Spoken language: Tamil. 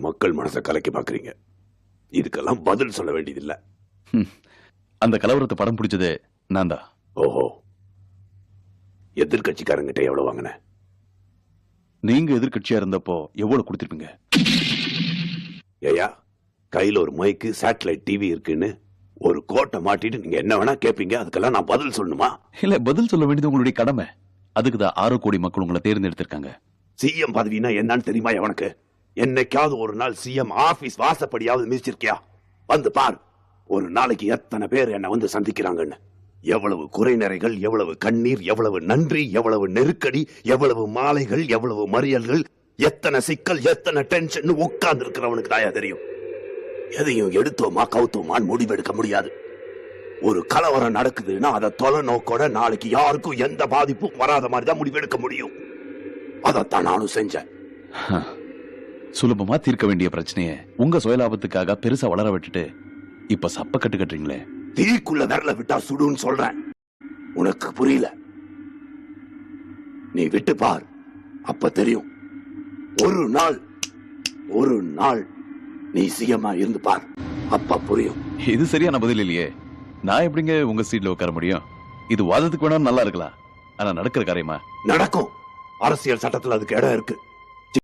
மக்கள் மனசை கலைக்க பாக்குறீங்க. இதுக்கெல்லாம் பதில் சொல்ல வேண்டியதில்லை. அந்த கலவரத்தை படம் பிடிச்சது நான் தான். ஓஹோ, எதிர்கட்சிக்காரங்கிட்ட எவ்வளவு வாங்கின? நீங்க எதிர்கட்சியா இருந்தப்போ எவ்வளவு கொடுத்திருப்பீங்க? ஏயா, கையில ஒரு மைக்கு, சேட்டலைட் டிவி இருக்குன்னு ஒரு கோட்டை மாட்டிட்டு நீங்க என்ன வேணா கேப்பீங்க. அதுக்கெல்லாம் நான் பதில் சொல்லணுமா? இல்ல, பதில் சொல்ல வேண்டியது உங்களுடைய கடமை. அதுக்குதான் 6 கோடி மக்கள் உங்களை தேர்ந்தெடுத்திருக்காங்க. சிஎம் பதவினா என்னன்னு தெரியுமா எவனுக்கு? என்னைக்காவது ஒரு நாள் சிஎம் ஆபீஸ் வாசப்படியாவது மிதிச்சிருக்கியா? வந்து பார், ஒரு நாளைக்கு எத்தனை பேர் என்ன வந்து சந்திக்கிறாங்கன்னு. எவ்வளவு குறைநிறைகள், எவ்வளவு கண்ணீர், எவ்வளவு நன்றி, எவ்வளவு நெருக்கடி, எவ்வளவு மாலைகள், எவ்வளவு மறியல்கள், எத்தனை சிக்கல், எத்தனை டென்ஷன் உட்கார்ந்து இருக்கிறவனுக்கு தாயா தெரியும். எதையும் எடுத்தோமா கவுத்தோமான்னு முடிவெடுக்க முடியாது. ஒரு கலவரம் நடக்குதுன்னா அதை தொலை நோக்கோட நாளைக்கு யாருக்கும் எந்த பாதிப்பும் வராத மாதிரி தான் முடிவெடுக்க முடியும். அதைத்தான் நானும் செஞ்சேன். சுலபமா தீர்க்க வேண்டிய பிரச்சனைய உங்க சுயலாபத்துக்காக பெருசா வளர விட்டுட்டு இப்ப சப்ப கட்டு கட்டுறீங்களே. தீக்குள்ள விரல விட்டா சுடுன்னு சொல்றேன். உனக்கு புரியல? நீ விட்டு பார், அப்ப தெரியும். ஒரு நாள் நீ சிஎம்மா இருந்து பார், அப்ப புரியும். இது சரியான பதில் இல்லையே. நான் எப்படிங்க உங்க சீட்ல உட்கார முடியும்? இது வாதத்துக்கு வேணா நல்லா இருக்கலாம், ஆனா நடக்கிற காரியமா? நடக்கும். அரசியல் சட்டத்துல அதுக்கு இடம் இருக்கு.